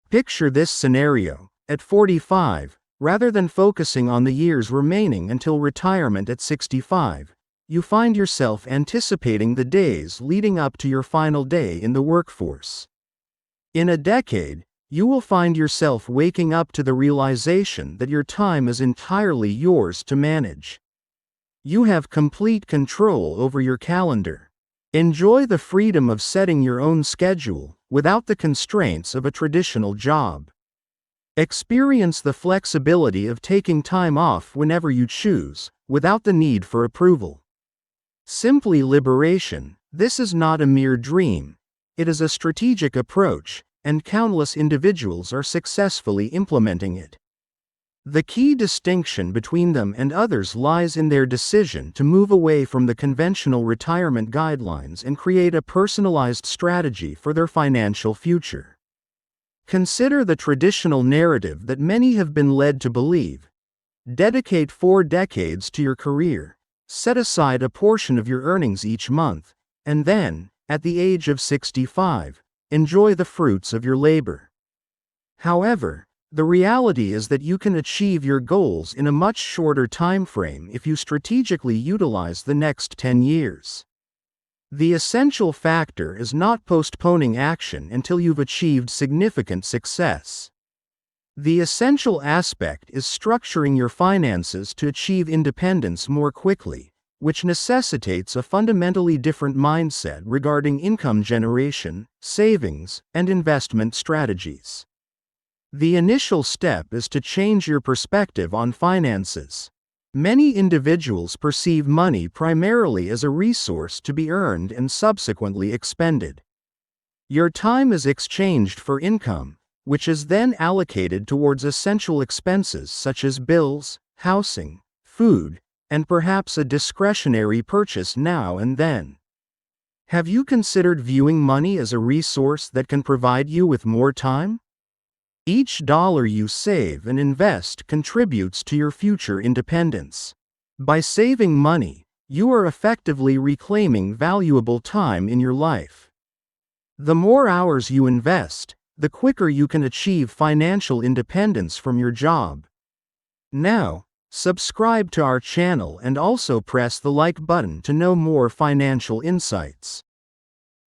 Picture this scenario. At 45, rather than focusing on the years remaining until retirement at 65, you find yourself anticipating the days leading up to your final day in the workforce. In a decade, you will find yourself waking up to the realization that your time is entirely yours to manage. You have complete control over your calendar. Enjoy the freedom of setting your own schedule, without the constraints of a traditional job. Experience the flexibility of taking time off whenever you choose, without the need for approval. Simply liberation. This is not a mere dream. It is a strategic approach, and countless individuals are successfully implementing it. The key distinction between them and others lies in their decision to move away from the conventional retirement guidelines and create a personalized strategy for their financial future. Consider the traditional narrative that many have been led to believe. Dedicate 4 decades to your career, set aside a portion of your earnings each month, and then, at the age of 65, enjoy the fruits of your labor. However, the reality is that you can achieve your goals in a much shorter time frame if you strategically utilize the next 10 years. The essential factor is not postponing action until you've achieved significant success. The essential aspect is structuring your finances to achieve independence more quickly, which necessitates a fundamentally different mindset regarding income generation, savings, and investment strategies. The initial step is to change your perspective on finances. Many individuals perceive money primarily as a resource to be earned and subsequently expended. Your time is exchanged for income, which is then allocated towards essential expenses such as bills, housing, food, and perhaps a discretionary purchase now and then. Have you considered viewing money as a resource that can provide you with more time? Each dollar you save and invest contributes to your future independence. By saving money, you are effectively reclaiming valuable time in your life. The more hours you invest, the quicker you can achieve financial independence from your job. Now, subscribe to our channel and also press the like button to know more financial insights.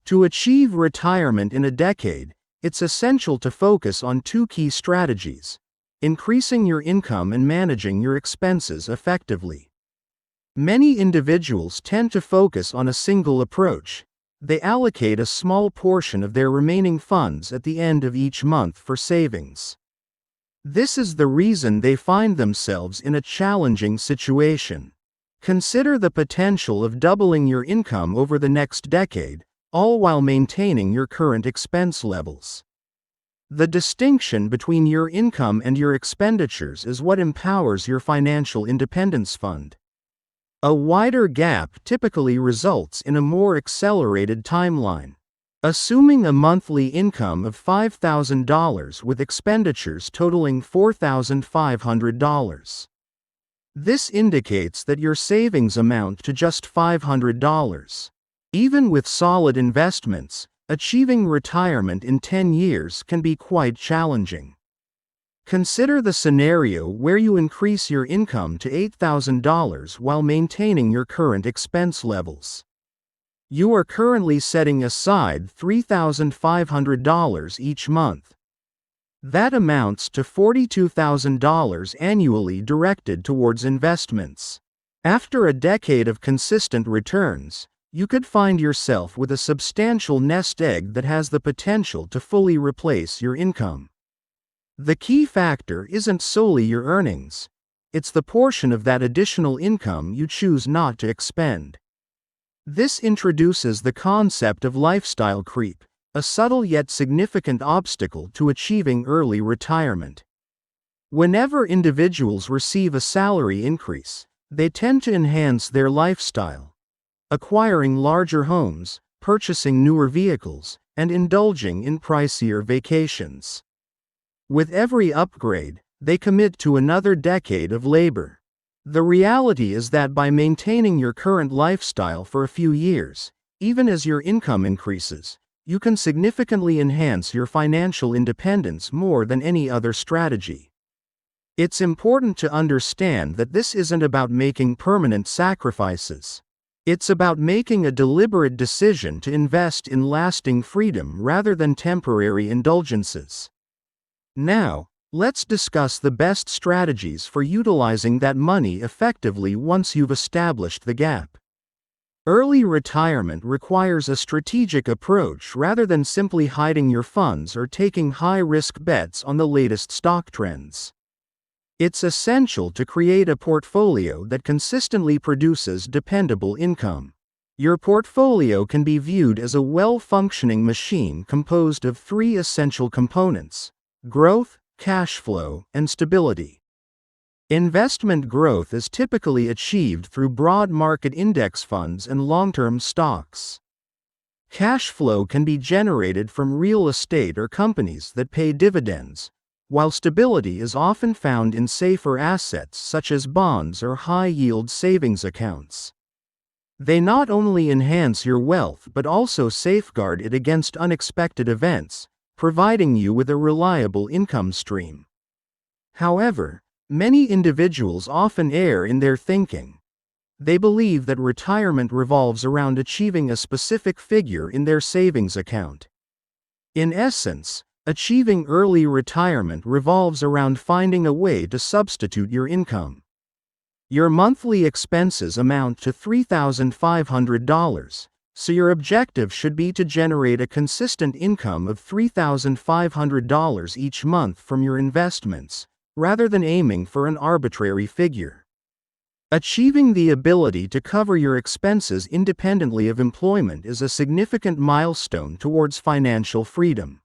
To achieve retirement in a decade, it's essential to focus on 2 key strategies: increasing your income and managing your expenses effectively. Many individuals tend to focus on a single approach. They allocate a small portion of their remaining funds at the end of each month for savings. This is the reason they find themselves in a challenging situation. Consider the potential of doubling your income over the next decade, all while maintaining your current expense levels. The distinction between your income and your expenditures is what empowers your financial independence fund. A wider gap typically results in a more accelerated timeline. Assuming a monthly income of $5,000 with expenditures totaling $4,500. This indicates that your savings amount to just $500. Even with solid investments, achieving retirement in 10 years can be quite challenging. Consider the scenario where you increase your income to $8,000 while maintaining your current expense levels. You are currently setting aside $3,500 each month. That amounts to $42,000 annually directed towards investments. After a decade of consistent returns, you could find yourself with a substantial nest egg that has the potential to fully replace your income. The key factor isn't solely your earnings. It's the portion of that additional income you choose not to expend. This introduces the concept of lifestyle creep, a subtle yet significant obstacle to achieving early retirement. Whenever individuals receive a salary increase, they tend to enhance their lifestyle, acquiring larger homes, purchasing newer vehicles, and indulging in pricier vacations. With every upgrade, they commit to another decade of labor. The reality is that by maintaining your current lifestyle for a few years, even as your income increases, you can significantly enhance your financial independence more than any other strategy. It's important to understand that this isn't about making permanent sacrifices. It's about making a deliberate decision to invest in lasting freedom rather than temporary indulgences. Now, let's discuss the best strategies for utilizing that money effectively once you've established the gap. Early retirement requires a strategic approach rather than simply hiding your funds or taking high-risk bets on the latest stock trends. It's essential to create a portfolio that consistently produces dependable income. Your portfolio can be viewed as a well-functioning machine composed of three essential components: growth, cash flow, and stability. Investment growth is typically achieved through broad market index funds and long-term stocks. Cash flow can be generated from real estate or companies that pay dividends, while stability is often found in safer assets such as bonds or high-yield savings accounts. They not only enhance your wealth but also safeguard it against unexpected events, providing you with a reliable income stream. However, many individuals often err in their thinking. They believe that retirement revolves around achieving a specific figure in their savings account. In essence, achieving early retirement revolves around finding a way to substitute your income. Your monthly expenses amount to $3,500, so your objective should be to generate a consistent income of $3,500 each month from your investments, rather than aiming for an arbitrary figure. Achieving the ability to cover your expenses independently of employment is a significant milestone towards financial freedom.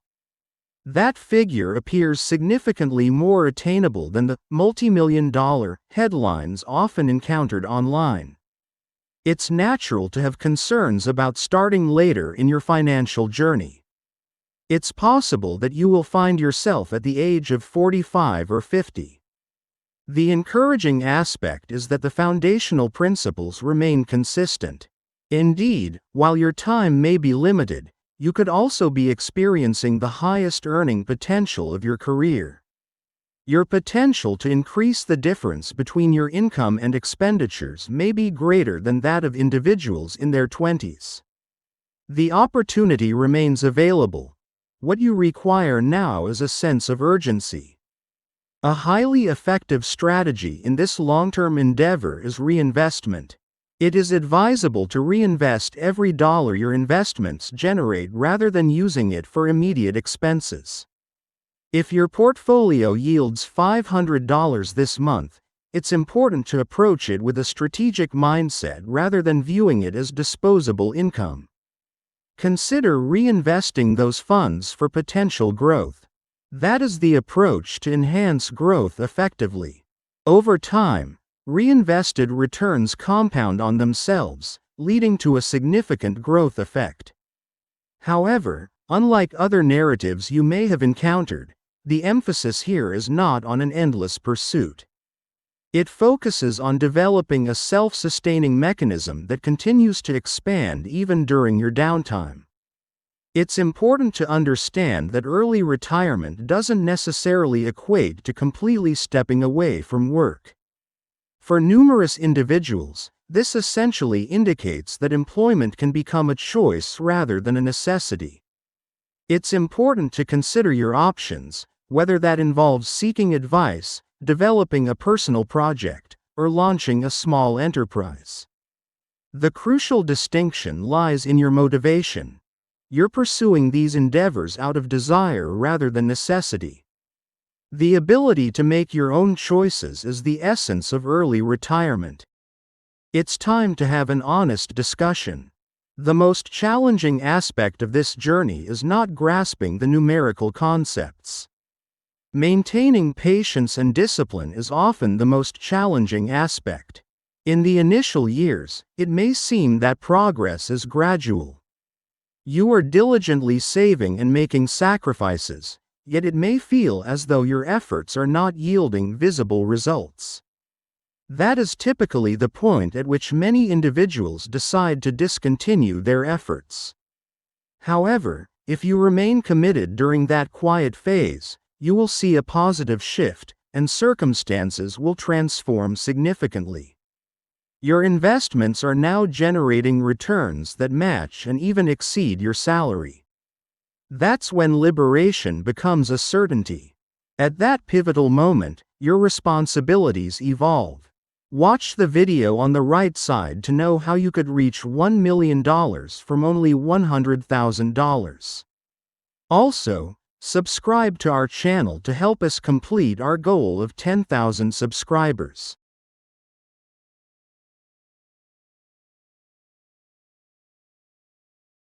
That figure appears significantly more attainable than the multi-million-dollar headlines often encountered online. It's natural to have concerns about starting later in your financial journey. It's possible that you will find yourself at the age of 45 or 50. The encouraging aspect is that the foundational principles remain consistent. Indeed, while your time may be limited, you could also be experiencing the highest earning potential of your career. Your potential to increase the difference between your income and expenditures may be greater than that of individuals in their 20s. The opportunity remains available. What you require now is a sense of urgency. A highly effective strategy in this long-term endeavor is reinvestment. It is advisable to reinvest every dollar your investments generate rather than using it for immediate expenses. If your portfolio yields $500 this month, it's important to approach it with a strategic mindset rather than viewing it as disposable income. Consider reinvesting those funds for potential growth. That is the approach to enhance growth effectively. Over time, reinvested returns compound on themselves, leading to a significant growth effect. However, unlike other narratives you may have encountered, the emphasis here is not on an endless pursuit. It focuses on developing a self-sustaining mechanism that continues to expand even during your downtime. It's important to understand that early retirement doesn't necessarily equate to completely stepping away from work. For numerous individuals, this essentially indicates that employment can become a choice rather than a necessity. It's important to consider your options, whether that involves seeking advice, developing a personal project, or launching a small enterprise. The crucial distinction lies in your motivation. You're pursuing these endeavors out of desire rather than necessity. The ability to make your own choices is the essence of early retirement. It's time to have an honest discussion. The most challenging aspect of this journey is not grasping the numerical concepts. Maintaining patience and discipline is often the most challenging aspect. In the initial years, it may seem that progress is gradual. You are diligently saving and making sacrifices, yet it may feel as though your efforts are not yielding visible results. That is typically the point at which many individuals decide to discontinue their efforts. However, if you remain committed during that quiet phase, you will see a positive shift, and circumstances will transform significantly. Your investments are now generating returns that match and even exceed your salary. That's when liberation becomes a certainty. At that pivotal moment, your responsibilities evolve. Watch the video on the right side to know how you could reach $1 million from only $100,000. Also, subscribe to our channel to help us complete our goal of 10,000 subscribers.